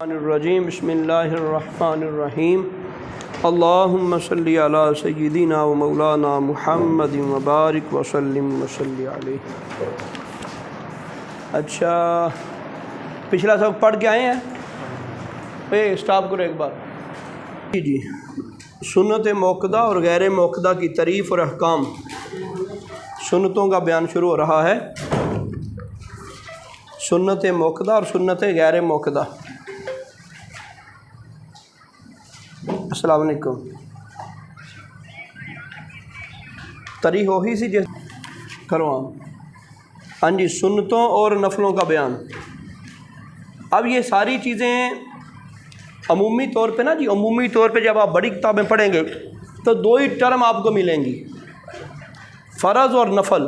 الرجیم بسم اللہ الرحمن الرحیم اللہم صلی علی سیدنا و مولانا محمد وبارک وسلم وصلی علیہ۔ اچھا پچھلا سبق پڑھ کے آئے ہیں؟ سٹاپ کرو ایک بار۔ جی سنت موقدہ اور غیر موقدہ کی تعریف اور احکام، سنتوں کا بیان شروع ہو رہا ہے۔ سنت موقدہ اور سنت غیر موقدہ۔ السلام علیکم۔ تاریخ وہی سی جس کرو ہاں جی، سنتوں اور نفلوں کا بیان۔ اب یہ ساری چیزیں عمومی طور پہ نا جی، عمومی طور پہ جب آپ بڑی کتابیں پڑھیں گے تو دو ہی ٹرم آپ کو ملیں گی، فرض اور نفل۔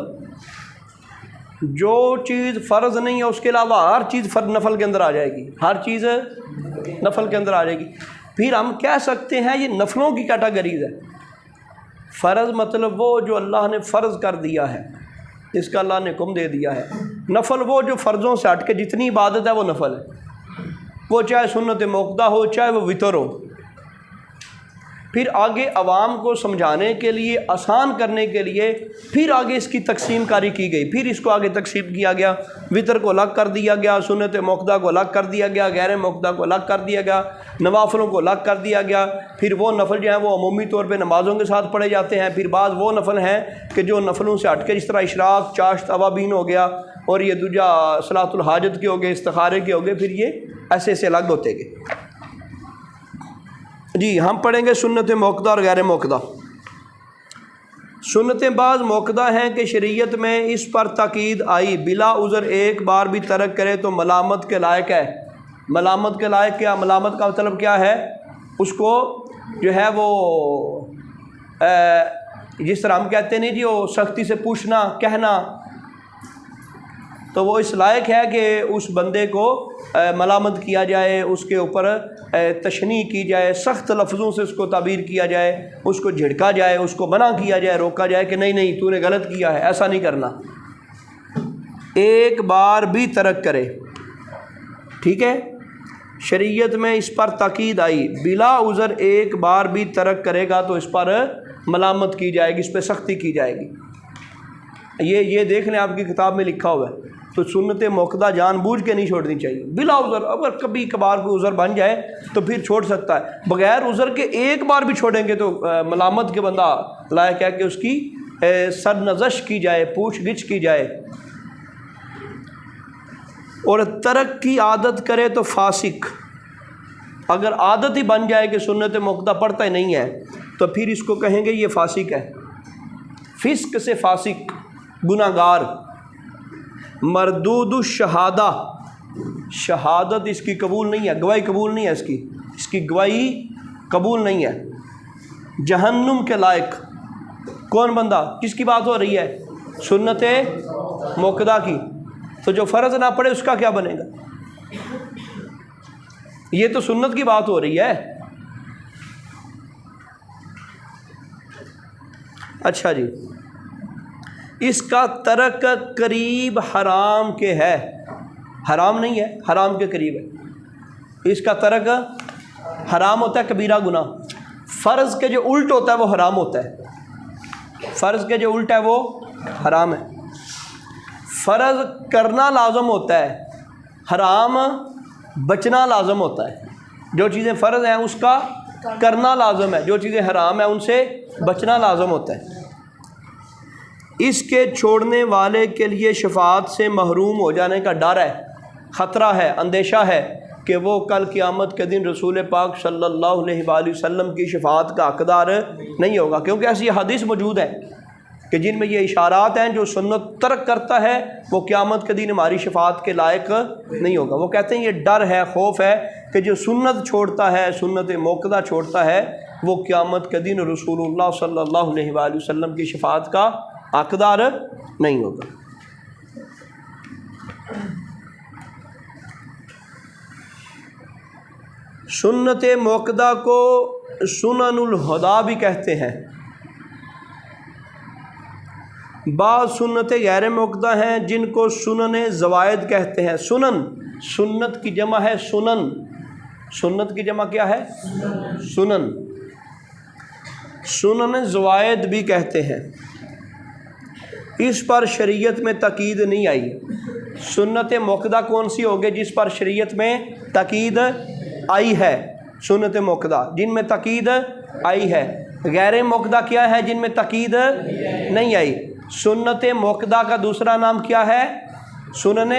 جو چیز فرض نہیں ہے اس کے علاوہ ہر چیز نفل کے اندر آ جائے گی، ہر چیز نفل کے اندر آ جائے گی۔ پھر ہم کہہ سکتے ہیں یہ نفلوں کی کیٹاگریز ہے۔ فرض مطلب وہ جو اللہ نے فرض کر دیا ہے، جس کا اللہ نے حکم دے دیا ہے۔ نفل وہ جو فرضوں سے ہٹ کے جتنی عبادت ہے وہ نفل ہے، وہ چاہے سنت موقدہ ہو چاہے وہ وتر ہو۔ پھر آگے عوام کو سمجھانے کے لیے، آسان کرنے کے لیے پھر آگے اس کی تقسیم کاری کی گئی۔ پھر اس کو آگے تقسیم کیا گیا، وتر کو الگ کر دیا گیا، سنت موقدہ کو الگ کر دیا گیا، غیر موقدہ کو الگ کر دیا گیا، نوافلوں کو الگ کر دیا گیا۔ پھر وہ نفل جو ہیں وہ عمومی طور پہ نمازوں کے ساتھ پڑھے جاتے ہیں۔ پھر بعض وہ نفل ہیں کہ جو نفلوں سے ہٹ کے، جس طرح اشراق، چاشت، اوابین ہو گیا، اور یہ دوجا صلاۃ الحاجت کے ہو گئے، استخارے کے ہو گئے، پھر یہ ایسے ایسے الگ ہوتے گئے۔ جی ہم پڑھیں گے سنت موقدہ اور غیر موقدہ۔ سنتیں بعض موقدہ ہیں کہ شریعت میں اس پر تاکید آئی، بلا عذر ایک بار بھی ترک کرے تو ملامت کے لائق ہے۔ ملامت کے لائق کیا؟ ملامت کا مطلب کیا ہے؟ اس کو جو ہے وہ جس طرح ہم کہتے نہیں جی، وہ سختی سے پوچھنا، کہنا، تو وہ اس لائق ہے کہ اس بندے کو ملامت کیا جائے، اس کے اوپر تشنیع کی جائے، سخت لفظوں سے اس کو تعبیر کیا جائے، اس کو جھڑکا جائے، اس کو منع کیا جائے، روکا جائے کہ نہیں نہیں تو نے غلط کیا ہے، ایسا نہیں کرنا۔ ایک بار بھی ترک کرے، ٹھیک ہے، شریعت میں اس پر تاکید آئی، بلا عذر ایک بار بھی ترک کرے گا تو اس پر ملامت کی جائے گی، اس پہ سختی کی جائے گی۔ یہ دیکھ لیں آپ کی کتاب میں لکھا ہوا ہے۔ تو سنت موقدہ جان بوجھ کے نہیں چھوڑنی چاہیے بلا عذر۔ اگر کبھی کبھار کوئی عذر بن جائے تو پھر چھوڑ سکتا ہے، بغیر عذر کے ایک بار بھی چھوڑیں گے تو ملامت کے بندہ لائق ہے کہ اس کی سرنزش کی جائے، پوچھ گچھ کی جائے۔ اور ترک کی عادت کرے تو فاسق، اگر عادت ہی بن جائے کہ سنت موقدہ پڑھتا ہی نہیں ہے تو پھر اس کو کہیں گے یہ فاسق ہے۔ فسق سے فاسق، گناہ گار۔ مردود الشہادہ، شہادت اس کی قبول نہیں ہے، گواہی قبول نہیں ہے، اس کی گواہی قبول نہیں ہے۔ جہنم کے لائق، کون بندہ؟ کس کی بات ہو رہی ہے؟ سنت موقدہ کی۔ تو جو فرض نہ پڑے اس کا کیا بنے گا؟ یہ تو سنت کی بات ہو رہی ہے۔ اچھا جی، اس کا ترک قریب حرام کے ہے، حرام نہیں ہے، حرام کے قریب ہے۔ اس کا ترک حرام ہوتا ہے، کبیرہ گناہ۔ فرض کے جو الٹ ہوتا ہے وہ حرام ہوتا ہے، فرض کے جو الٹ ہے وہ حرام ہے۔ فرض کرنا لازم ہوتا ہے، حرام بچنا لازم ہوتا ہے۔ جو چیزیں فرض ہیں اس کا کرنا لازم ہے، جو چیزیں حرام ہیں ان سے بچنا لازم ہوتا ہے۔ اس کے چھوڑنے والے کے لیے شفاعت سے محروم ہو جانے کا ڈر ہے، خطرہ ہے، اندیشہ ہے کہ وہ کل قیامت کے دن رسول پاک صلی اللہ علیہ وآلہ وسلم کی شفاعت کا حقدار نہیں ہوگا، کیونکہ ایسی حدیث موجود ہے کہ جن میں یہ اشارات ہیں، جو سنت ترک کرتا ہے وہ قیامت کے دن ہماری شفاعت کے لائق نہیں ہوگا۔ وہ کہتے ہیں یہ ڈر ہے، خوف ہے کہ جو سنت چھوڑتا ہے، سنت موقدہ چھوڑتا ہے، وہ قیامت کے دن رسول اللہ صلی اللہ علیہ وآلہ وسلم کی شفاعت کا حقدار نہیں ہوگا۔ سنت موقدہ کو سنن الہدیٰ بھی کہتے ہیں۔ بعض سنتیں غیر موقدہ ہیں جن کو سنن زوائد کہتے ہیں۔ سنن، سنت کی جمع ہے سنن، سنت کی جمع کیا ہے؟ سنن. سنن زوائد بھی کہتے ہیں. اس پر شریعت میں تاکید نہیں آئی. سنت موقدہ کون سی ہوگی جس پر شریعت میں تاکید آئی ہے؟ سنت موقدہ جن میں تاکید آئی ہے. غیر موقدہ کیا ہے؟ جن میں تاکید نہیں آئی. سنت موقدہ کا دوسرا نام کیا ہے؟ سنن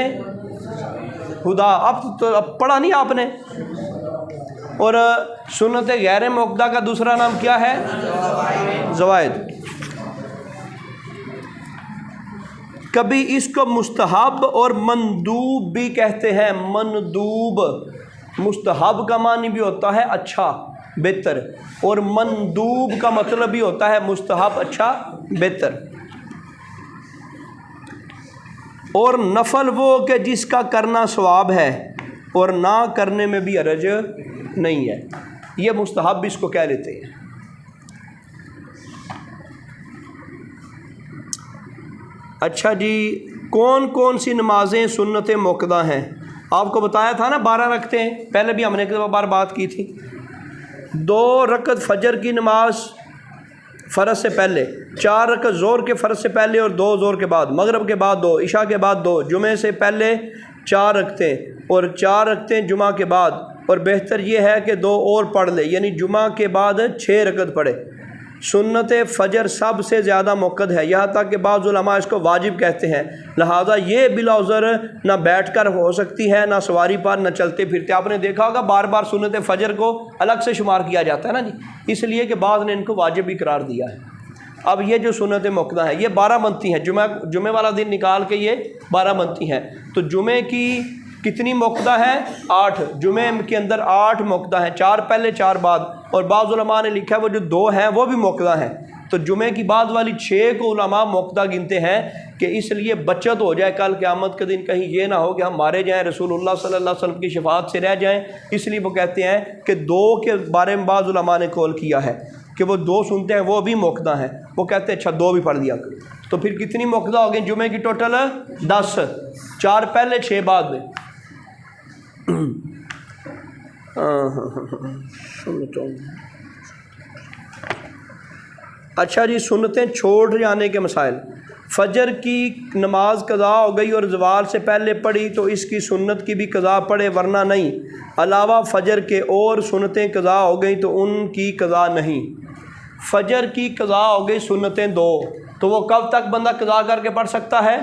ہدا. اب پڑھا نہیں آپ نے؟ اور سنت غیر موقدہ کا دوسرا نام کیا ہے؟ زوائد. کبھی اس کو مستحب اور مندوب بھی کہتے ہیں. مندوب مستحب کا معنی بھی ہوتا ہے اچھا بہتر، اور مندوب کا مطلب بھی ہوتا ہے مستحب اچھا بہتر. اور نفل وہ کہ جس کا کرنا ثواب ہے اور نہ کرنے میں بھی حرج نہیں ہے. یہ مستحب اس کو کہہ لیتے ہیں. اچھا جی، کون کون سی نمازیں سنت موقدہ ہیں؟ آپ کو بتایا تھا نا 12 رکھتے ہیں، پہلے بھی ہم نے ایک بار بات کی تھی. 2 رکعت فجر کی نماز فرض سے پہلے، 4 رکعت ظہر کے فرض سے پہلے اور 2 ظہر کے بعد، مغرب کے بعد 2، عشاء کے بعد 2، جمعے سے پہلے 4 رکعتیں اور 4 رکعتیں جمعہ کے بعد. اور بہتر یہ ہے کہ 2 اور پڑھ لے، یعنی جمعہ کے بعد 6 رکعت پڑھے. سنت فجر سب سے زیادہ موقد ہے، یہاں تک کہ بعض علماء اس کو واجب کہتے ہیں. لہذا یہ بلا عذر نہ بیٹھ کر ہو سکتی ہے، نہ سواری پر، نہ چلتے پھرتے. آپ نے دیکھا ہوگا بار بار سنت فجر کو الگ سے شمار کیا جاتا ہے نا جی، اس لیے کہ بعض نے ان کو واجب بھی قرار دیا ہے. اب یہ جو سنت موقدہ ہیں یہ 12 بنتی ہیں. جمعے والا دن نکال کے یہ 12 بنتی ہیں. تو جمعے کی کتنی موقدہ ہے؟ 8. جمعے کے اندر 8 موقدہ ہیں، 4 پہلے 4 بعد. اور بعض علماء نے لکھا ہے وہ جو 2 ہیں وہ بھی موقدہ ہیں. تو جمعے کی بعد والی 6 کو علماء موقدہ گنتے ہیں کہ اس لیے بچت ہو جائے کل قیامت کے دن، کہیں یہ نہ ہو کہ ہم مارے جائیں، رسول اللہ صلی اللہ علیہ وسلم کی شفاعت سے رہ جائیں. اس لیے وہ کہتے ہیں کہ 2 کے بارے میں بعض علماء نے قول کیا ہے کہ وہ 2 سنتے ہیں وہ بھی موقدہ ہیں. وہ کہتے ہیں اچھا 2 بھی پڑھ دیا کرو. تو پھر کتنی موقدہ ہو گئی جمعے کی ٹوٹل؟ 10. 4 پہلے 6 بعد میں. اچھا جی، سنتیں چھوڑ جانے کے مسائل. فجر کی نماز قضا ہو گئی اور زوال سے پہلے پڑھی تو اس کی سنت کی بھی قضا پڑھے، ورنہ نہیں. علاوہ فجر کے اور سنتیں قضا ہو گئی تو ان کی قضا نہیں. فجر کی قضا ہو گئی سنتیں 2، تو وہ کب تک بندہ قضا کر کے پڑھ سکتا ہے؟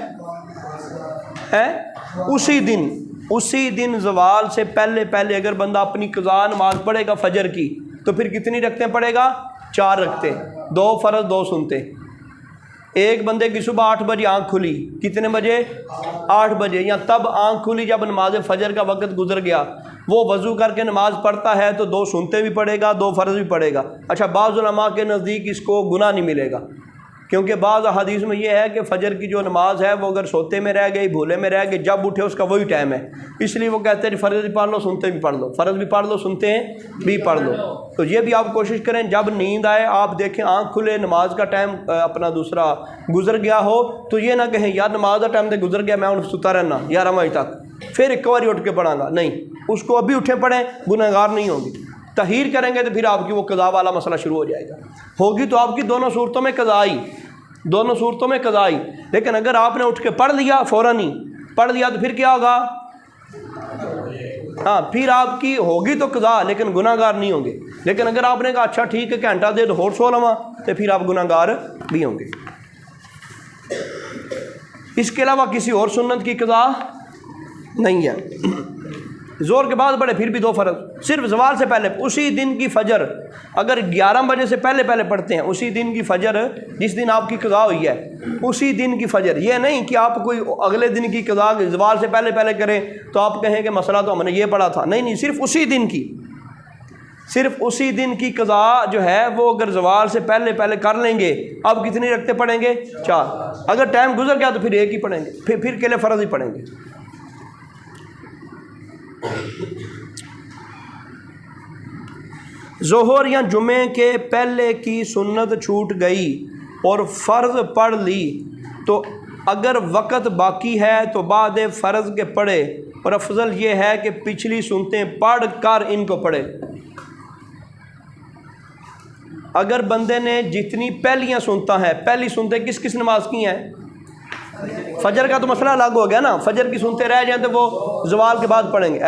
اسی دن زوال سے پہلے اگر بندہ اپنی قضا نماز پڑھے گا فجر کی تو پھر کتنی رکعتیں پڑھے گا؟ 4 رکعتیں، 2 فرض 2 سنتے. ایک بندے کی صبح 8 بجے آنکھ کھلی، کتنے بجے؟ 8 بجے، یا تب آنکھ کھلی جب نماز فجر کا وقت گزر گیا. وہ وضو کر کے نماز پڑھتا ہے تو 2 سنتے بھی پڑھے گا، 2 فرض بھی پڑھے گا. اچھا، بعض علماء کے نزدیک اس کو گناہ نہیں ملے گا، کیونکہ بعض احادیث میں یہ ہے کہ فجر کی جو نماز ہے وہ اگر سوتے میں رہ گئی، بھولے میں رہ گئی، جب اٹھے اس کا وہی ٹائم ہے. اس لیے وہ کہتے ہیں فرض بھی پڑھ لو سنتے بھی پڑھ لو، فرض بھی پڑھ لو سنتے بھی پڑھ لو. تو یہ بھی آپ کوشش کریں جب نیند آئے، آپ دیکھیں آنکھ کھلے، نماز کا ٹائم اپنا دوسرا گزر گیا ہو تو یہ نہ کہیں یار نماز کا ٹائم تو گزر گیا، میں ان ستا رہنا 11 بجے تک، پھر ایک بار اٹھ کے پڑھاں گا. نہیں، اس کو ابھی اٹھے پڑھیں، گناہ گار نہیں ہوگی. تحیر کریں گے تو پھر آپ کی وہ قضا والا مسئلہ شروع ہو جائے گا. ہوگی تو آپ کی دونوں صورتوں میں قضا آئی، لیکن اگر آپ نے اٹھ کے پڑھ لیا، فوراً ہی پڑھ لیا، تو پھر کیا ہوگا؟ ہاں، پھر آپ کی ہوگی تو قضا لیکن گناہ گار نہیں ہوں گے. لیکن اگر آپ نے کہا اچھا ٹھیک ہے گھنٹہ دے تو اور سو لواں، تو پھر آپ گناہ گار بھی ہوں گے. اس کے علاوہ کسی اور سنت کی قضا نہیں ہے. زور کے بعد پڑھے پھر بھی 2 فرض، صرف زوال سے پہلے. اسی دن کی فجر اگر 11 بجے سے پہلے پڑھتے ہیں، اسی دن کی فجر جس دن آپ کی قضا ہوئی ہے، اسی دن کی فجر. یہ نہیں کہ آپ کوئی اگلے دن کی قضا زوال سے پہلے کریں تو آپ کہیں کہ مسئلہ تو ہم نے یہ پڑھا تھا. نہیں، صرف اسی دن کی قضا جو ہے وہ اگر زوال سے پہلے کر لیں گے. اب کتنی رکعتیں پڑھیں گے؟ 4. اگر ٹائم گزر گیا تو پھر 1 ہی پڑھیں گے، پھر کے لیے فرض ہی پڑھیں گے. ظہر یا جمعے کے پہلے کی سنت چھوٹ گئی اور فرض پڑھ لی تو اگر وقت باقی ہے تو بعد فرض کے پڑھے اور افضل یہ ہے کہ پچھلی سنتیں پڑھ کر ان کو پڑھے۔ اگر بندے نے جتنی پہلیاں سنتا ہے، پہلی سنتیں کس کس نماز کی ہیں؟ فجر کا تو مسئلہ الگ ہو گیا نا، فجر کی سنتیں رہ جائیں تو وہ زوال کے بعد پڑھیں گے،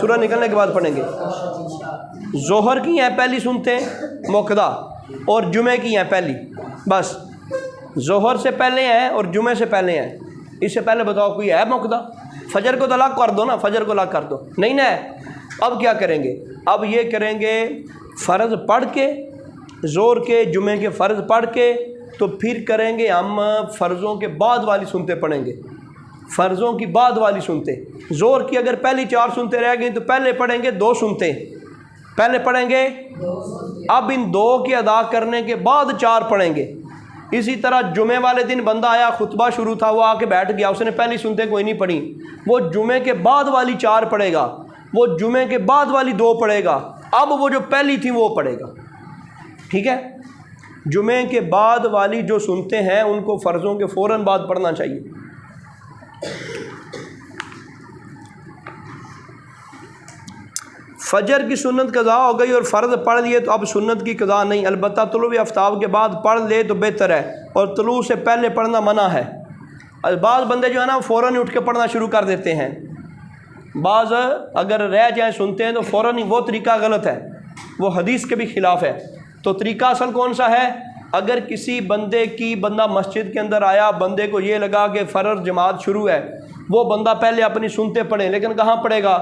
سورج نکلنے کے بعد پڑھیں گے۔ ظہر کی ہیں پہلی سنتیں موقدہ، اور جمعے کی ہیں پہلی، بس ظہر سے پہلے ہیں اور جمعے سے پہلے ہیں۔ اس سے پہلے بتاؤ کوئی ہے موقدہ؟ فجر کو تو الگ کر دو نا، فجر کو الگ کر دو، نہیں نا۔ اب کیا کریں گے؟ اب یہ کریں گے فرض پڑھ کے، ظہر کے جمعے کے فرض پڑھ کے، تو پھر کریں گے ہم فرضوں کے بعد والی سنتیں پڑھیں گے، فرضوں کی بعد والی سنتیں۔ ظہر کی اگر پہلی 4 سنتیں رہ گئیں تو پہلے پڑھیں گے 2 سنتیں، پہلے پڑھیں گے، اب ان 2 کے ادا کرنے کے بعد 4 پڑھیں گے۔ اسی طرح جمعے والے دن بندہ آیا، خطبہ شروع تھا، وہ آ کے بیٹھ گیا، اس نے پہلی سنتیں کوئی نہیں پڑھی، وہ جمعے کے بعد والی 4 پڑھے گا، وہ جمعے کے بعد والی 2 پڑھے گا، اب وہ جو پہلی تھی وہ پڑھے گا، ٹھیک ہے؟ جمعے کے بعد والی جو سنتیں ہیں ان کو فرضوں کے فوراً بعد پڑھنا چاہیے۔ فجر کی سنت قضا ہو گئی اور فرض پڑھ لیے تو اب سنت کی قضا نہیں، البتہ طلوع آفتاب کے بعد پڑھ لے تو بہتر ہے، اور طلوع سے پہلے پڑھنا منع ہے۔ بعض بندے جو ہے نا فوراً اٹھ کے پڑھنا شروع کر دیتے ہیں، بعض اگر رہ جائیں سنتے ہیں تو فوراً ہی، وہ طریقہ غلط ہے، وہ حدیث کے بھی خلاف ہے۔ تو طریقہ اصل کون سا ہے؟ اگر کسی بندہ مسجد کے اندر آیا، بندے کو یہ لگا کہ فرض جماعت شروع ہے، وہ بندہ پہلے اپنی سنتے پڑھے، لیکن کہاں پڑھے گا؟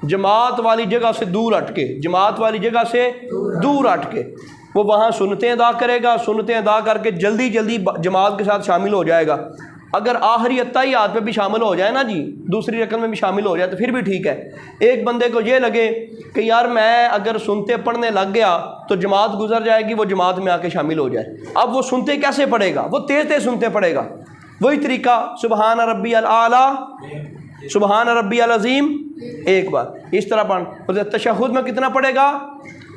جماعت والی جگہ سے دور ہٹ کے، جماعت والی جگہ سے دور ہٹ کے وہ وہاں سنتیں ادا کرے گا، سنتیں ادا کر کے جلدی جلدی جماعت کے ساتھ شامل ہو جائے گا۔ اگر آخری اتحیات پہ بھی شامل ہو جائے نا جی، دوسری رکعت میں بھی شامل ہو جائے تو پھر بھی ٹھیک ہے۔ ایک بندے کو یہ لگے کہ یار میں اگر سنتے پڑھنے لگ گیا تو جماعت گزر جائے گی، وہ جماعت میں آ کے شامل ہو جائے، اب وہ سنتے کیسے پڑھے گا؟ وہ تیز تیز سنتے پڑھے گا۔ وہی طریقہ سبحان ربی الاعلی، سبحان ربی العظیم ایک بار اس طرح پڑھ، اور تشہد میں کتنا پڑھے گا؟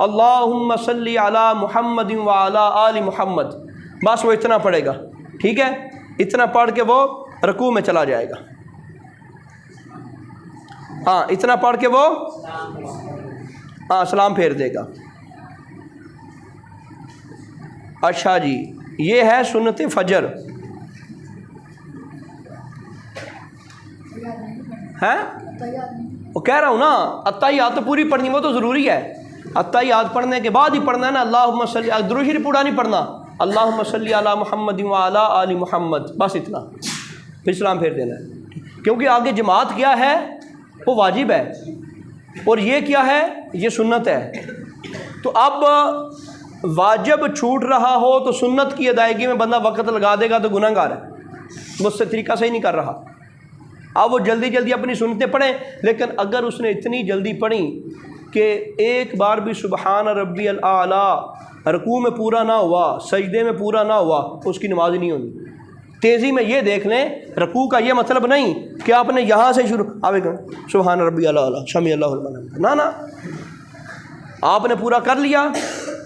اللہم صلی علی محمد وعلی آل محمد، بس وہ اتنا پڑھے گا، ٹھیک ہے؟ اتنا پڑھ کے وہ رکوع میں چلا جائے گا، ہاں اتنا پڑھ کے وہ سلام پھیر دے گا۔ اچھا جی، یہ ہے سنت فجر ہے، وہ کہہ رہا ہوں نا اتحیات تو پوری پڑھنی، وہ تو ضروری ہے، اتحیات پڑھنے کے بعد ہی پڑھنا ہے نا۔ اللہم صلی، درود شریف پورا نہیں پڑھنا، اللہم صلی علی محمد وعلی آل محمد، بس اتنا، پھر سلام پھیر دینا ہے، کیونکہ آگے جماعت کیا ہے؟ وہ واجب ہے، اور یہ کیا ہے؟ یہ سنت ہے۔ تو اب واجب چھوٹ رہا ہو تو سنت کی ادائیگی میں بندہ وقت لگا دے گا تو گناہ گار ہے، وہ اس سے طریقہ صحیح نہیں کر رہا۔ اب وہ جلدی جلدی اپنی سنتیں پڑھیں، لیکن اگر اس نے اتنی جلدی پڑھی کہ ایک بار بھی سبحان ربی الاعلی رکوع میں پورا نہ ہوا، سجدے میں پورا نہ ہوا، اس کی نماز ہی نہیں ہونی۔ تیزی میں یہ دیکھ لیں، رکوع کا یہ مطلب نہیں کہ آپ نے یہاں سے شروع سبحان ربی الاعلی سمیع اللہ لمن حمدہ، نہ آپ نے پورا کر لیا،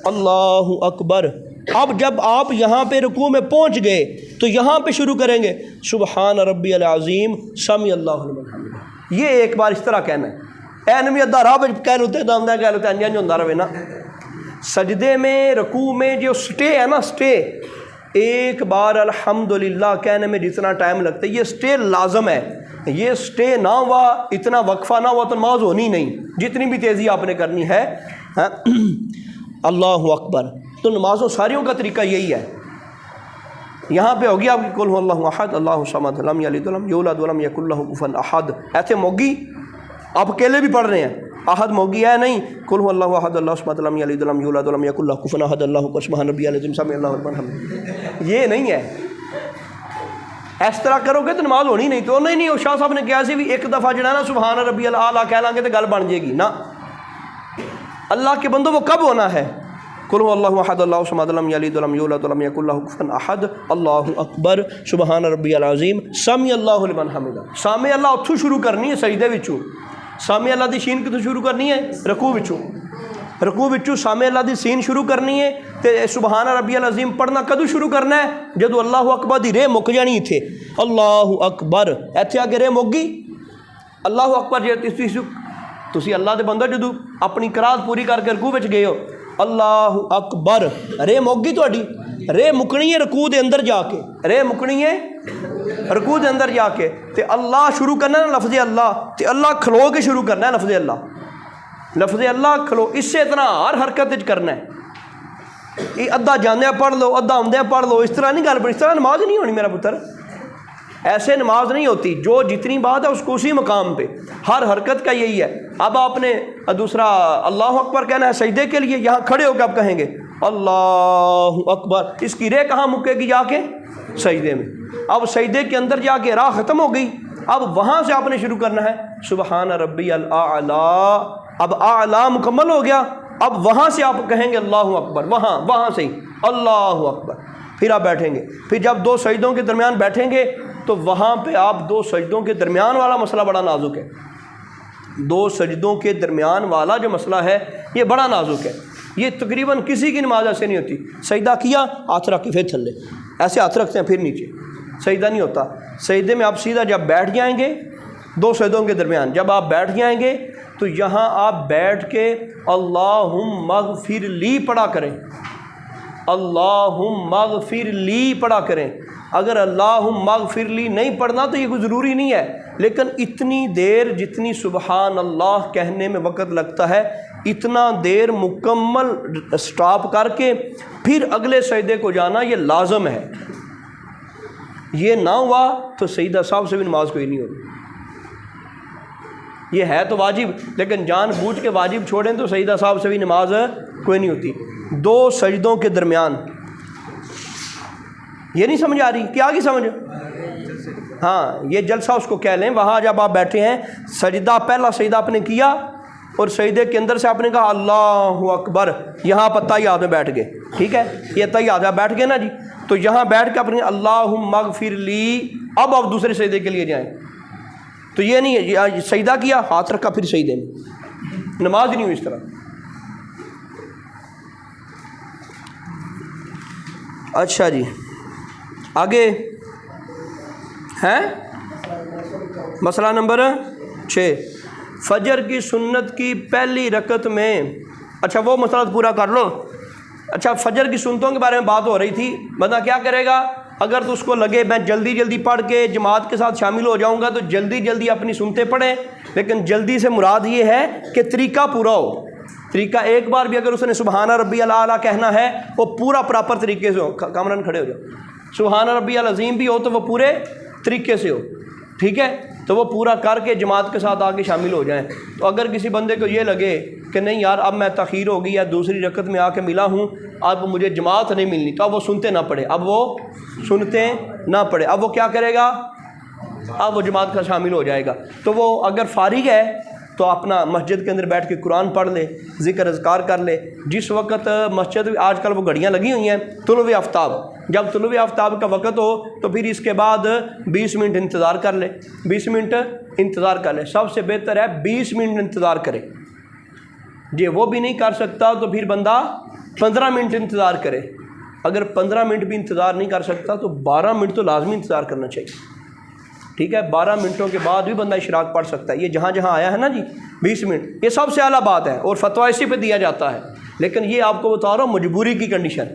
اللہ اکبر۔ اب جب آپ یہاں پہ رکوع میں پہنچ گئے تو یہاں پہ شروع کریں گے سبحان ربی العظیم سمیع اللہ لمن حمدہ، یہ ایک بار اس طرح کہنا ہے، اے نمی ادھا راہ کہہ لیتے دامدہ کہہ لیتے انجان جو اندہ رہے نا۔ سجدے میں رکوع میں جو سٹے ہے نا، سٹے ایک بار الحمدللہ کہنے میں جتنا ٹائم لگتا ہے، یہ سٹے لازم ہے، یہ سٹے نہ ہوا، اتنا وقفہ نہ ہوا تو نماز ہونی نہیں، جتنی بھی تیزی آپ نے کرنی ہے۔ اللہ اکبر، تو نمازوں ساریوں کا طریقہ یہی ہے۔ یہاں پہ ہوگی آپ کی قل هو اللہ احد اللہ الصمد لم یلد ولم یولد ولم یکن لہ کفوا احد، ایسے موگی آپ اکیلے بھی پڑھ رہے ہیں، احد موگی ہے نہیں، قل هو اللہ احد اللہ الصمد لم یلد ولم یولد ولم یکن لہ کفوا احد اللہ اکبر سبحان ربی العظیم سمیع اللہ لمن حمدہ، یہ نہیں ہے۔ اس طرح کرو گے تو نماز ہونی نہیں، تو نہیں وہ شاہ صاحب نے کہا سی بھی ایک دفعہ جڑا نا سبحان ربی الاعلیٰ کہہ لیں گے تو گل بن جائے گی، نہ اللہ کے بندوں وہ کب ہونا ہے؟ قل هو اللہ احد اللہ الصمد لم یلد ولم یولد ولم یکن لہ کفوا احد اللہ اکبر سبحان ربی العظیم سمیع اللہ لمن حمدہ۔ سامع اللہ اتھوں شروع کرنی ہے سجدے وچوں، سامع اللہ دی شین کتوں شروع کرنی ہے؟ رکوع وچوں، رکوع وچوں سامع اللہ دی سین شروع کرنی ہے، تے سبحان ربی العظیم پڑھنا کدوں شروع کرنا ہے؟ جدو اللہ اکبر دی رے مک جانی تھے، اللہ اکبر ایتھے آگے رے مک گئی، اللہ اکبر جی تسی اللہ دے بندو جدو اپنی قرات پوری کر کے رکوع وچ گئے ہو اللہ اکبر رے مک گئی تہاڈی رے مکنی ہے رکوع دے اندر جا کے رے مکنی ہے رکوع دے اندر جا کے تے اللہ شروع کرنا ہے لفظ اللہ تے اللہ کھلو کے شروع کرنا ہے لفظ اللہ کھلو اس سے اتنا ہر حرکت وچ کرنا ہے یہ ادھا جاندیا پڑھ لو ادھا آمدیا پڑھ لو اس طرح نہیں گل پڑھی اس طرح نماز نہیں ہونی میرا پتر ایسے نماز نہیں ہوتی جو جتنی بات ہے اس کو اسی مقام پہ ہر حرکت کا یہی ہے اب آپ نے دوسرا اللہ اکبر کہنا ہے سجدے کے لیے یہاں کھڑے ہو کے آپ کہیں گے اللہ اکبر اس کی رے کہاں مکے گی جا کے سجدے میں اب سجدے کے اندر جا کے راہ ختم ہو گئی اب وہاں سے آپ نے شروع کرنا ہے سبحان ربی الاعلی اب اعلی مکمل ہو گیا اب وہاں سے آپ کہیں گے اللہ اکبر وہاں سے ہی اللہ اکبر پھر آپ بیٹھیں گے پھر جب دو سجدوں کے درمیان بیٹھیں گے تو وہاں پہ آپ دو سجدوں کے درمیان والا مسئلہ بڑا نازک ہے دو سجدوں کے درمیان والا جو مسئلہ ہے یہ بڑا نازک ہے یہ تقریباً کسی کی نماز ایسے نہیں ہوتی سجدہ کیا ہاتھ رکھ کے پھر تھلے ایسے ہاتھ رکھتے ہیں پھر نیچے سجدہ نہیں ہوتا سجدے میں آپ سیدھا جب بیٹھ جائیں گے دو سجدوں کے درمیان جب آپ بیٹھ جائیں گے تو یہاں آپ بیٹھ کے اللہم اغفر لی پڑھا کریں اللہم اغفر لی پڑھا کریں اگر اللہم اغفر لی نہیں پڑھنا تو یہ کوئی ضروری نہیں ہے لیکن اتنی دیر جتنی سبحان اللہ کہنے میں وقت لگتا ہے اتنا دیر مکمل سٹاپ کر کے پھر اگلے سجدے کو جانا یہ لازم ہے یہ نہ ہوا تو سجدہ صاحب سے بھی نماز کوئی نہیں ہوگی یہ ہے تو واجب لیکن جان بوجھ کے واجب چھوڑیں تو سجدہ صاحب سے بھی نماز کوئی نہیں ہوتی دو سجدوں کے درمیان یہ نہیں سمجھ آ رہی کیا کی سمجھ ہاں یہ جلسہ اس کو کہہ لیں وہاں جب آپ بیٹھے ہیں سجدہ پہلا سجدہ آپ نے کیا اور سجدے کے اندر سے آپ نے کہا اللہ اکبر یہاں آپ تحیات میں بیٹھ گئے ٹھیک ہے یہ تحیات آپ بیٹھ گئے نا جی تو یہاں بیٹھ کے اپنے اللہم اغفر لی اب آپ دوسرے سجدے کے لیے جائیں تو یہ نہیں ہے سجدہ کیا ہاتھ رکھا پھر سجدے میں نماز نہیں ہوئی اس طرح اچھا جی آگے ہیں مسئلہ نمبر 6 فجر کی سنت کی پہلی رکعت میں اچھا وہ مسئلہ پورا کر لو اچھا فجر کی سنتوں کے بارے میں بات ہو رہی تھی بندہ کیا کرے گا اگر تو اس کو لگے میں جلدی جلدی پڑھ کے جماعت کے ساتھ شامل ہو جاؤں گا تو جلدی جلدی اپنی سنتے پڑھیں لیکن جلدی سے مراد یہ ہے کہ طریقہ پورا ہو طریقہ ایک بار بھی اگر اس نے سبحان ربی الاعلی کہنا ہے وہ پورا پراپر طریقے سے ہو کامران کھڑے ہو جاؤ سبحان ربی العظیم بھی ہو تو وہ پورے طریقے سے ہو ٹھیک ہے تو وہ پورا کر کے جماعت کے ساتھ آ کے شامل ہو جائیں تو اگر کسی بندے کو یہ لگے کہ نہیں یار اب میں تاخیر ہو گئی یا دوسری رکعت میں آ کے ملا ہوں اب مجھے جماعت نہیں ملنی تو اب وہ سنتے نہ پڑے اب وہ سنتے نہ پڑے اب وہ کیا کرے گا اب وہ جماعت کا شامل ہو جائے گا تو وہ اگر فارغ ہے تو اپنا مسجد کے اندر بیٹھ کے قرآن پڑھ لے ذکر اذکار کر لے جس وقت مسجد آج کل وہ گھڑیاں لگی ہوئی ہیں طلوع آفتاب جب طلوع آفتاب کا وقت ہو تو پھر اس کے بعد 20 منٹ انتظار کر لے 20 منٹ انتظار کر لے سب سے بہتر ہے 20 منٹ انتظار کرے جی وہ بھی نہیں کر سکتا تو پھر بندہ 15 منٹ انتظار کرے اگر 15 منٹ بھی انتظار نہیں کر سکتا تو 12 منٹ تو لازمی انتظار کرنا چاہیے ٹھیک ہے 12 منٹوں کے بعد بھی بندہ اشراق پڑھ سکتا ہے یہ جہاں جہاں آیا ہے نا جی 20 منٹ یہ سب سے اعلیٰ بات ہے اور فتویٰ اسی پہ دیا جاتا ہے لیکن یہ آپ کو بتا رہا ہوں مجبوری کی کنڈیشن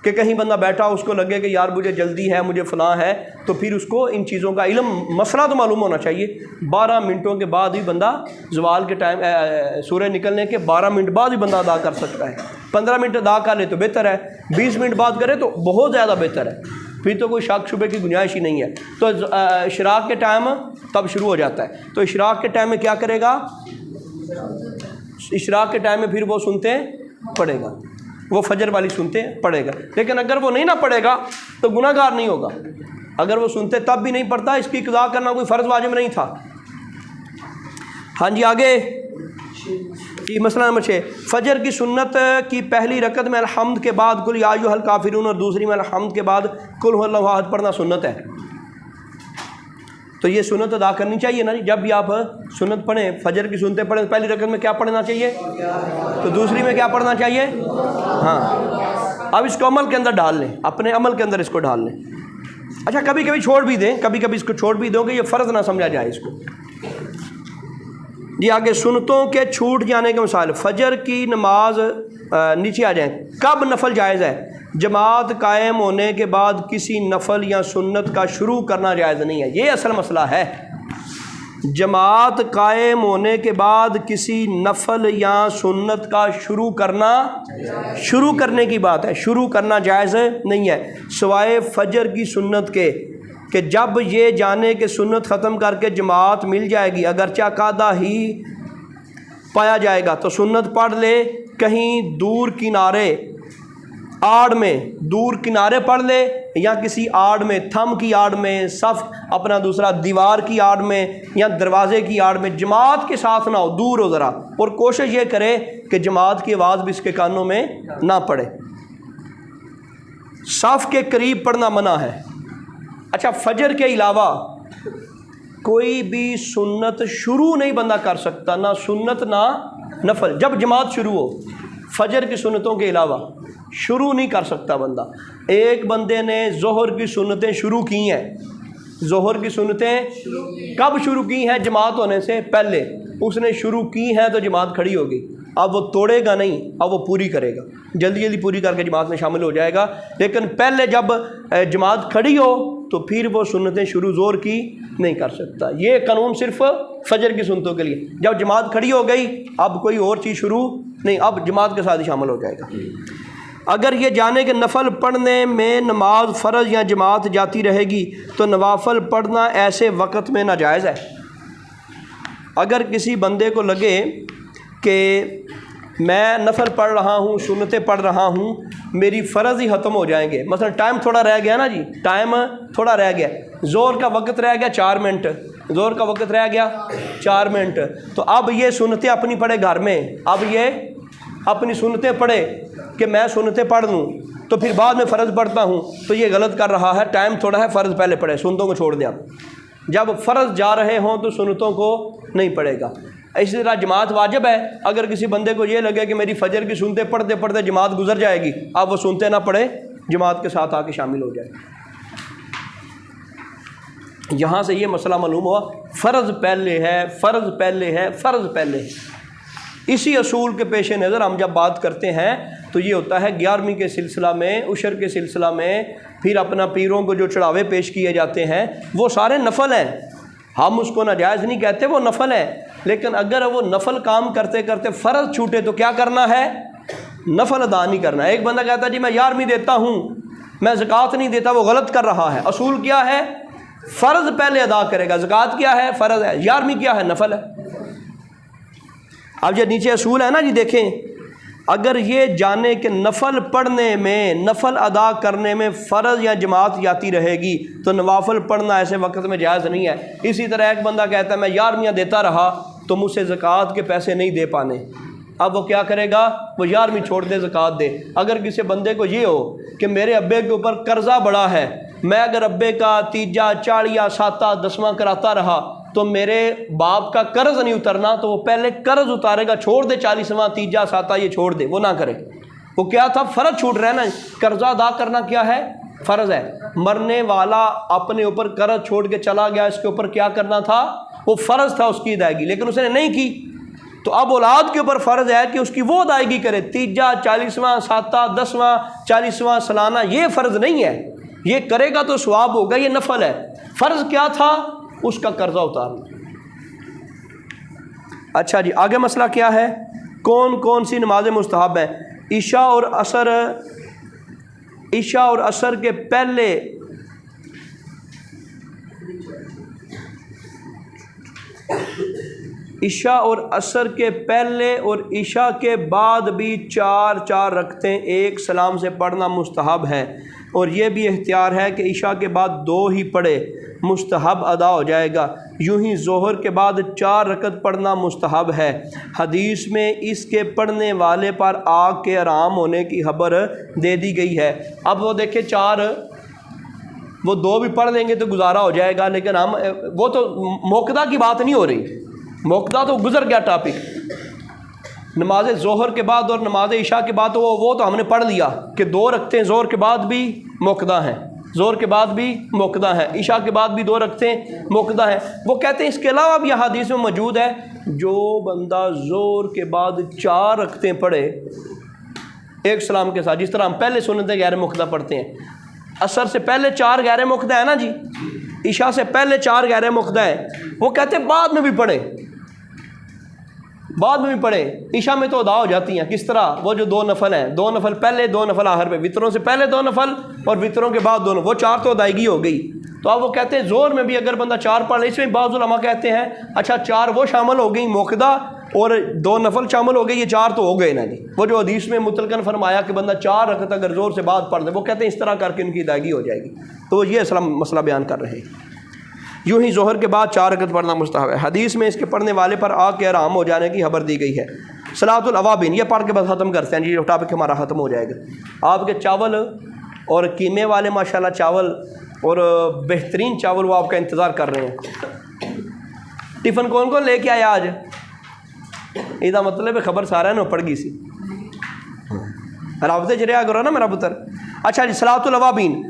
کہ کہیں بندہ بیٹھا اس کو لگے کہ یار مجھے جلدی ہے مجھے فلاں ہے تو پھر اس کو ان چیزوں کا علم مسئلہ تو معلوم ہونا چاہیے 12 منٹوں کے بعد بھی بندہ زوال کے ٹائم سورج نکلنے کے 12 منٹ بعد بھی بندہ ادا کر سکتا ہے 15 منٹ ادا کر لے تو بہتر ہے 20 منٹ بعد کرے تو بہت زیادہ بہتر ہے پھر تو کوئی شک شبے کی گنجائش ہی نہیں ہے تو اشراق کے ٹائم تب شروع ہو جاتا ہے تو اشراق کے ٹائم میں کیا کرے گا اشراق کے ٹائم میں پھر وہ سنتے پڑھے گا وہ فجر والی سنتے پڑھے گا لیکن اگر وہ نہیں نہ پڑھے گا تو گناہ گار نہیں ہوگا اگر وہ سنتے تب بھی نہیں پڑھتا اس کی قضا کرنا کوئی فرض واجب نہیں تھا ہاں جی آگے جی مسئلہ نمبر 6 فجر کی سنت کی پہلی رکعت میں الحمد کے بعد قل یا ایھا الکافرون اور دوسری میں الحمد کے بعد قل هو اللہ احد پڑھنا سنت ہے تو یہ سنت ادا کرنی چاہیے نا جب بھی آپ سنت پڑھیں فجر کی سنتیں پڑھیں پہلی رکعت میں کیا پڑھنا چاہیے تو دوسری میں کیا پڑھنا چاہیے ہاں اب اس کو عمل کے اندر ڈال لیں اپنے عمل کے اندر اس کو ڈال لیں اچھا کبھی کبھی چھوڑ بھی دیں، کبھی کبھی اس کو چھوڑ بھی دو کہ یہ فرض نہ سمجھا جائے اس کو. جی آگے سنتوں کے چھوٹ جانے کے مسائل. فجر کی نماز نیچے آ جائیں. کب نفل جائز ہے؟ جماعت قائم ہونے کے بعد کسی نفل یا سنت کا شروع کرنا جائز نہیں ہے. یہ اصل مسئلہ ہے. جماعت قائم ہونے کے بعد کسی نفل یا سنت کا شروع کرنے کی بات ہے. شروع کرنا جائز نہیں ہے سوائے فجر کی سنت کے، کہ جب یہ جانے کہ سنت ختم کر کے جماعت مل جائے گی، اگرچہ قادہ ہی پایا جائے گا تو سنت پڑھ لے. کہیں دور کنارے آڑ میں دور کنارے پڑھ لے، یا کسی آڑ میں، تھم کی آڑ میں، صف اپنا دوسرا دیوار کی آڑ میں یا دروازے کی آڑ میں، جماعت کے ساتھ نہ ہو، دور ہو ذرا، اور کوشش یہ کرے کہ جماعت کی آواز بھی اس کے کانوں میں نہ پڑے. صف کے قریب پڑھنا منع ہے. اچھا فجر کے علاوہ کوئی بھی سنت شروع نہیں بندہ کر سکتا، نہ سنت نہ نفل. جب جماعت شروع ہو فجر کی سنتوں کے علاوہ شروع نہیں کر سکتا بندہ. ایک بندے نے ظہر کی سنتیں شروع کی ہیں. ظہر کی سنتیں کب شروع کی ہیں؟ جماعت ہونے سے پہلے اس نے شروع کی ہیں تو جماعت کھڑی ہوگی. اب وہ توڑے گا نہیں، اب وہ پوری کرے گا، جلدی جلدی پوری کر کے جماعت میں شامل ہو جائے گا. لیکن پہلے جب جماعت کھڑی ہو تو پھر وہ سنتیں شروع زور کی نہیں کر سکتا. یہ قانون صرف فجر کی سنتوں کے لیے. جب جماعت کھڑی ہو گئی اب کوئی اور چیز شروع نہیں، اب جماعت کے ساتھ ہی شامل ہو جائے گا. اگر یہ جانے کہ نفل پڑھنے میں نماز فرض یا جماعت جاتی رہے گی تو نوافل پڑھنا ایسے وقت میں ناجائز ہے. اگر کسی بندے کو لگے کہ میں نفل پڑھ رہا ہوں، سنتیں پڑھ رہا ہوں، میری فرض ہی ختم ہو جائیں گے، مثلا ٹائم تھوڑا رہ گیا نا جی، ٹائم تھوڑا رہ گیا، زور کا وقت رہ گیا 4 منٹ، زور کا وقت رہ گیا 4 منٹ، تو اب یہ سنتیں اپنی پڑھے گھر میں، اب یہ اپنی سنتیں پڑھے کہ میں سنتیں پڑھ لوں تو پھر بعد میں فرض پڑھتا ہوں، تو یہ غلط کر رہا ہے. ٹائم تھوڑا ہے، فرض پہلے پڑھے، سنتوں کو چھوڑ دیا. جب فرض جا رہے ہوں تو سنتوں کو نہیں پڑھے گا. اسی طرح جماعت واجب ہے. اگر کسی بندے کو یہ لگے کہ میری فجر کی سنتیں پڑھتے پڑھتے جماعت گزر جائے گی، اب وہ سنتیں نہ پڑھے، جماعت کے ساتھ آ کے شامل ہو جائے. یہاں سے یہ مسئلہ معلوم ہوا، فرض پہلے ہے، فرض پہلے ہے، فرض پہلے ہے. اسی اصول کے پیش نظر ہم جب بات کرتے ہیں تو یہ ہوتا ہے 11ویں کے سلسلہ میں، عشر کے سلسلہ میں، پھر اپنا پیروں کو جو چڑھاوے پیش کیے جاتے ہیں وہ سارے نفل ہیں. ہم اس کو ناجائز نہیں کہتے، وہ نفل ہے. لیکن اگر وہ نفل کام کرتے کرتے فرض چھوٹے تو کیا کرنا ہے؟ نفل ادا نہیں کرنا. ایک بندہ کہتا ہے جی میں 11ویں دیتا ہوں، میں زکوٰۃ نہیں دیتا، وہ غلط کر رہا ہے. اصول کیا ہے؟ فرض پہلے ادا کرے گا. زکوٰۃ کیا ہے؟ فرض ہے. 11ویں کیا ہے؟ نفل ہے. اب جو نیچے اصول ہے نا جی، دیکھیں، اگر یہ جانے کہ نفل پڑھنے میں، نفل ادا کرنے میں فرض یا جماعت جاتی رہے گی تو نوافل پڑھنا ایسے وقت میں جائز نہیں ہے. اسی طرح ایک بندہ کہتا ہے میں 11ویں دیتا رہا تو مجھ سے زکوٰۃ کے پیسے نہیں دے پانے، اب وہ کیا کرے گا؟ وہ 11ویں چھوڑ دے، زکوٰۃ دے. اگر کسی بندے کو یہ ہو کہ میرے ابے کے اوپر قرضہ بڑا ہے، میں اگر ابے کا 3 4 7 10واں کراتا رہا تو میرے باپ کا قرض نہیں اترنا، تو وہ پہلے قرض اتارے گا، چھوڑ دے 40واں 3 7 یہ چھوڑ دے، وہ نہ کرے. وہ کیا تھا؟ فرض چھوٹ رہا ہے نا. قرضہ ادا کرنا کیا ہے؟ فرض ہے. مرنے والا اپنے اوپر قرض چھوڑ کے چلا گیا، اس کے اوپر کیا کرنا تھا؟ وہ فرض تھا اس کی ادائیگی، لیکن اس نے نہیں کی. تو اب اولاد کے اوپر فرض ہے کہ اس کی وہ ادائیگی کرے. 3 40واں 7 10واں 40واں سالانہ یہ فرض نہیں ہے. یہ کرے گا تو ثواب ہوگا، یہ نفل ہے. فرض کیا تھا؟ اس کا قرضہ اتارنا. اچھا جی، آگے مسئلہ کیا ہے؟ کون کون سی نمازیں مستحب ہیں؟ عشاء اور عصر کے پہلے عشاء اور عصر کے پہلے اور عشاء کے بعد بھی 4 رکعتیں ایک سلام سے پڑھنا مستحب ہے. اور یہ بھی اختیار ہے کہ عشاء کے بعد 2 ہی پڑھے، مستحب ادا ہو جائے گا. یوں ہی ظہر کے بعد 4 رکعت پڑھنا مستحب ہے. حدیث میں اس کے پڑھنے والے پر آگ کے حرام ہونے کی خبر دے دی گئی ہے. اب وہ دیکھیں 4، وہ 2 بھی پڑھ لیں گے تو گزارا ہو جائے گا، لیکن ہم وہ تو موقدہ کی بات نہیں ہو رہی، موقدہ تو گزر گیا ٹاپک. نماز ظہر کے بعد اور نماز عشاء کے بعد وہ تو ہم نے پڑھ لیا کہ 2 رکعتیں ظہر کے بعد بھی موقدہ ہیں. زور کے بعد بھی موقدہ ہیں، عشاء کے بعد بھی 2 رکعتیں موقدہ ہیں۔ وہ کہتے ہیں اس کے علاوہ بھی احادیث میں موجود ہے، جو بندہ زور کے بعد 4 رکعتیں پڑھے ایک سلام کے ساتھ، جس طرح ہم پہلے سنتیں غیر موقدہ پڑھتے ہیں، عصر سے پہلے 4 غیر موقدہ ہے نا جی، عشاء سے پہلے 4 غیر موقدہ ہیں، وہ کہتے ہیں بعد میں بھی پڑھے، بعد میں بھی پڑھے، عشاء میں تو ادا ہو جاتی ہیں۔ کس طرح؟ وہ جو 2 نفل ہیں، 2 نفل پہلے 2 نفل آخر پہ، وطروں سے پہلے 2 نفل اور وطروں کے بعد 2 نفل، وہ 4 تو ادائیگی ہو گئی۔ تو اب وہ کہتے ہیں زور میں بھی اگر بندہ 4 پڑھ لے، اس میں بعض علماء کہتے ہیں اچھا 4 وہ شامل ہو گئی موقدہ اور 2 نفل شامل ہو گئی، یہ 4 تو ہو گئے نا جی۔ وہ جو حدیث میں مطلقاً فرمایا کہ بندہ 4 رکعت اگر زور سے بعد پڑھ دے، وہ کہتے ہیں اس طرح کر کے ان کی ادائیگی ہو جائے گی۔ تو وہ یہ اصل مسئلہ بیان کر رہے ہیں۔ یوں ہی ظہر کے بعد 4 رکعت پڑھنا مستحب ہے، حدیث میں اس کے پڑھنے والے پر آگ کے حرام ہو جانے کی خبر دی گئی ہے۔ صلاۃ الاوابین، یہ پڑھ کے بس ختم کرتے ہیں جی، یہ ٹاپک ہمارا ختم ہو جائے گا۔ آپ کے چاول اور قیمے والے ماشاءاللہ چاول اور بہترین چاول وہ آپ کا انتظار کر رہے ہیں۔ ٹفن کون کون لے کے آیا آج؟ یہ مطلب خبر سارا نو پڑ گئی سی، رابطے چ رہا کرو نا میرا پتر۔ اچھا جی، صلاۃ الاوابین،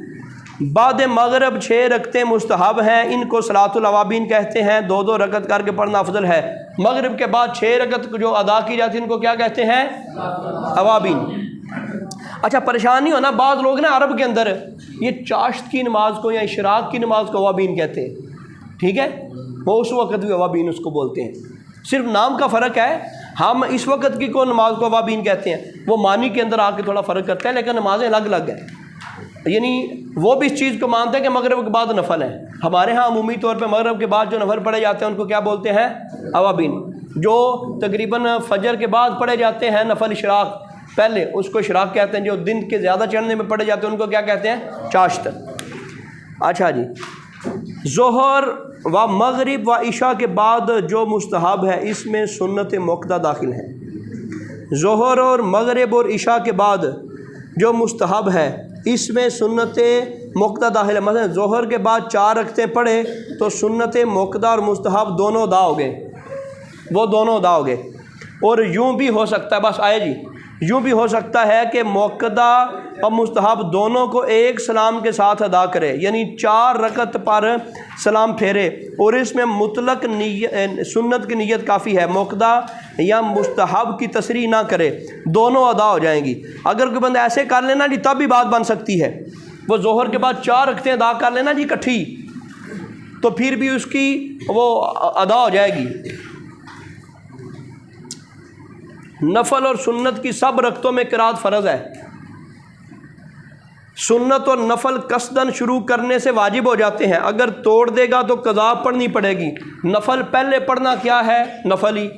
بعد مغرب 6 رکعتیں مستحب ہیں، ان کو صلاۃ الاوابین کہتے ہیں، 2 رکعت کر کے پڑھنا افضل ہے۔ مغرب کے بعد 6 رکعت جو ادا کی جاتی ہیں ان کو کیا کہتے ہیں؟ اوابین۔ اچھا پریشان نہیں ہونا، بعض لوگ نا عرب کے اندر یہ چاشت کی نماز کو یا اشراق کی نماز کو اوابین کہتے ہیں، ٹھیک ہے، وہ اس وقت بھی اوابین اس کو بولتے ہیں، صرف نام کا فرق ہے۔ ہم اس وقت کی کو نماز کو اوابین کہتے ہیں، وہ معنی کے اندر آ کے تھوڑا فرق کرتے ہیں، لیکن نمازیں الگ الگ ہیں۔ یعنی وہ بھی اس چیز کو مانتے ہیں کہ مغرب کے بعد نفل ہیں، ہمارے ہاں عمومی طور پہ مغرب کے بعد جو نفل پڑھے جاتے ہیں ان کو کیا بولتے ہیں؟ اوابین۔ جو تقریباً فجر کے بعد پڑھے جاتے ہیں نفل اشراق پہلے، اس کو اشراق کہتے ہیں، جو دن کے زیادہ چڑھنے میں پڑھے جاتے ہیں ان کو کیا کہتے ہیں؟ چاشت۔ اچھا جی، ظہر و مغرب و عشاء کے بعد جو مستحب ہے اس میں سنت موقدہ داخل ہے۔ ظہر اور مغرب اور عشاء کے بعد جو مستحب ہے اس میں سنت موقدہ داخل ہے۔ مثلا ظہر کے بعد 4 رکعتیں پڑھے تو سنت موقدہ اور مستحب دونوں ادا ہو گئے، وہ دونوں ادا ہو گئے۔ اور یوں بھی ہو سکتا ہے، بس آئے جی، یوں بھی ہو سکتا ہے کہ موقدہ اور مستحب دونوں کو ایک سلام کے ساتھ ادا کرے، یعنی 4 رکعت پر سلام پھیرے، اور اس میں مطلق سنت کی نیت کافی ہے، موقدہ یا مستحب کی تصریح نہ کرے، دونوں ادا ہو جائیں گی۔ اگر کوئی بندہ ایسے کر لینا جی تب بھی بات بن سکتی ہے، وہ ظہر کے بعد 4 رکعتیں ادا کر لینا جی اکٹھی، تو پھر بھی اس کی وہ ادا ہو جائے گی۔ نفل اور سنت کی سب رکعتوں میں قرات فرض ہے۔ سنت اور نفل قصداً شروع کرنے سے واجب ہو جاتے ہیں، اگر توڑ دے گا تو قضا پڑھنی پڑے گی۔ نفل پہلے پڑھنا کیا ہے؟ نفل ہی،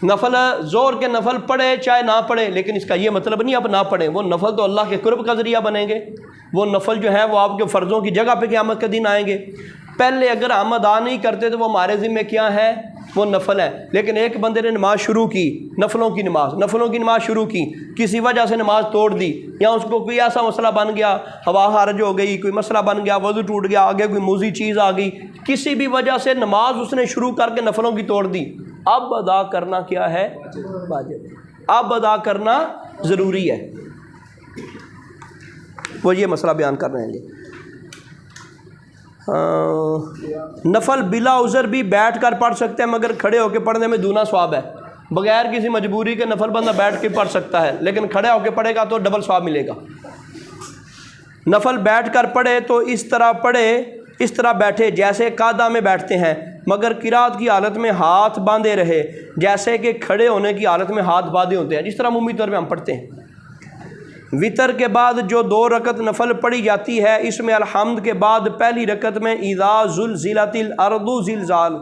نفل زور کے نفل پڑھے چاہے نہ پڑھے، لیکن اس کا یہ مطلب نہیں آپ نہ پڑھیں، وہ نفل تو اللہ کے قرب کا ذریعہ بنیں گے، وہ نفل جو ہے وہ آپ کے فرضوں کی جگہ پہ قیامت کے دن آئیں گے۔ پہلے اگر ہم ادا نہیں کرتے تو وہ ہمارے ذمہ کیا ہے؟ وہ نفل ہے۔ لیکن ایک بندے نے نماز شروع کی، نفلوں کی نماز شروع کی، کسی وجہ سے نماز توڑ دی، یا اس کو کوئی ایسا مسئلہ بن گیا، ہوا خارج ہو گئی، کوئی مسئلہ بن گیا، وضو ٹوٹ گیا، آگے کوئی موذی چیز آ گئی، کسی بھی وجہ سے نماز اس نے شروع کر کے نفلوں کی توڑ دی، اب ادا کرنا کیا ہے؟ واجب، اب ادا کرنا ضروری ہے۔ وہ یہ مسئلہ بیان کر رہے ہیں گے۔ نفل بلا عذر بھی بیٹھ کر پڑھ سکتے ہیں، مگر کھڑے ہو کے پڑھنے میں دونا ثواب ہے۔ بغیر کسی مجبوری کے نفل بندہ بیٹھ کے پڑھ سکتا ہے، لیکن کھڑے ہو کے پڑھے گا تو ڈبل ثواب ملے گا۔ نفل بیٹھ کر پڑھے تو اس طرح پڑھے، اس طرح بیٹھے جیسے قعدہ میں بیٹھتے ہیں، مگر قرات کی حالت میں ہاتھ باندھے رہے، جیسے کہ کھڑے ہونے کی حالت میں ہاتھ باندھے ہوتے ہیں، جس طرح عمومی طور پہ ہم پڑھتے ہیں۔ وطر کے بعد جو 2 رکعت نفل پڑھی جاتی ہے، اس میں الحمد کے بعد پہلی رکعت میں اذا زلزلت الارض زلزال،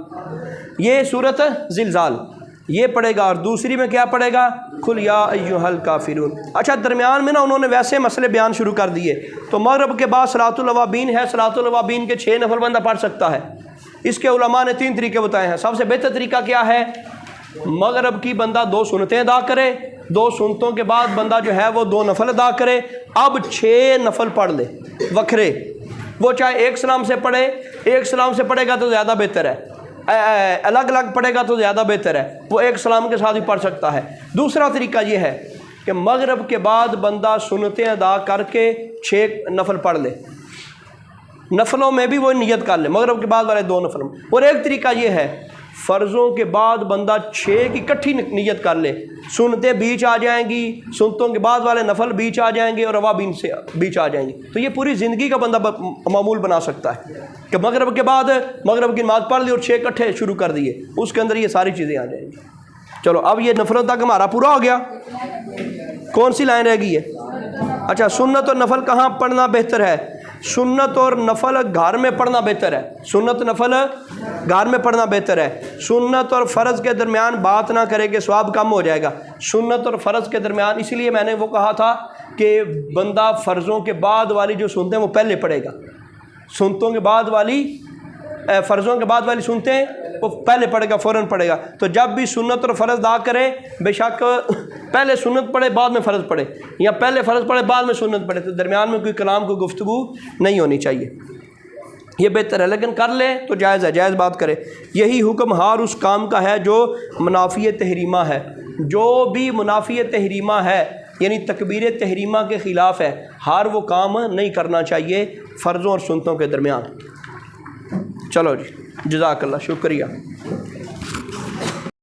یہ صورت زلزال یہ پڑھے گا، اور دوسری میں کیا پڑھے گا؟ قل یا ایھا الکافرون۔ اچھا درمیان میں نا انہوں نے ویسے مسئلے بیان شروع کر دیے، تو مغرب کے بعد صلاۃ الاوابین ہے، صلاۃ الاوابین کے 6 نفل بندہ پڑھ سکتا ہے۔ اس کے علماء نے 3 طریقے بتائے ہیں۔ سب سے بہتر طریقہ کیا ہے؟ مغرب کی بندہ 2 سنتیں ادا کرے، 2 سنتوں کے بعد بندہ جو ہے وہ 2 نفل ادا کرے، اب 6 نفل پڑھ لے وکھرے، وہ چاہے ایک سلام سے پڑھے، ایک سلام سے پڑھے گا تو زیادہ بہتر ہے، الگ الگ پڑھے گا تو زیادہ بہتر ہے، وہ ایک سلام کے ساتھ ہی پڑھ سکتا ہے۔ دوسرا طریقہ یہ ہے کہ مغرب کے بعد بندہ سنتیں ادا کر کے 6 نفل پڑھ لے، نفلوں میں بھی وہ نیت کر لے، مغرب کے بعد والے 2 نفل میں۔ اور ایک طریقہ یہ ہے فرضوں کے بعد بندہ 6 کی اکٹھی نیت کر لے، سنتیں بیچ آ جائیں گی، سنتوں کے بعد والے نفل بیچ آ جائیں گے اور روابین سے بیچ آ جائیں گی، تو یہ پوری زندگی کا بندہ معمول بنا سکتا ہے کہ مغرب کے بعد مغرب کی نماز پڑھ لی اور 6 اکٹھے شروع کر دیے، اس کے اندر یہ ساری چیزیں آ جائیں گی۔ چلو اب یہ نفلوں تک ہمارا پورا ہو گیا، کون سی لائن رہ گئی ہے؟ اچھا، سنت اور نفل کہاں پڑھنا بہتر ہے؟ سنت اور نفل گھر میں پڑھنا بہتر ہے، سنت نفل گھر میں پڑھنا بہتر ہے۔ سنت اور فرض کے درمیان بات نہ کرے کہ ثواب کم ہو جائے گا۔ سنت اور فرض کے درمیان، اسی لیے میں نے وہ کہا تھا کہ بندہ فرضوں کے بعد والی جو سنتے ہیں وہ پہلے پڑھے گا، سنتوں کے بعد والی فرضوں کے بعد والی سنتے وہ پہلے پڑھے گا، فوراً پڑھے گا۔ تو جب بھی سنت اور فرض ادا کرے بے شک پہلے سنت پڑھے بعد میں فرض پڑھے، یا پہلے فرض پڑھے بعد میں سنت پڑھے، تو درمیان میں کوئی کلام کوئی گفتگو نہیں ہونی چاہیے، یہ بہتر ہے۔ لیکن کر لے تو جائز ہے، جائز بات کرے۔ یہی حکم ہر اس کام کا ہے جو منافی تحریمہ ہے، جو بھی منافی تحریمہ ہے یعنی تکبیر تحریمہ کے خلاف ہے، ہر وہ کام نہیں کرنا چاہیے فرضوں اور سنتوں کے درمیان۔ چلو جی، جزاک اللہ، شکریہ۔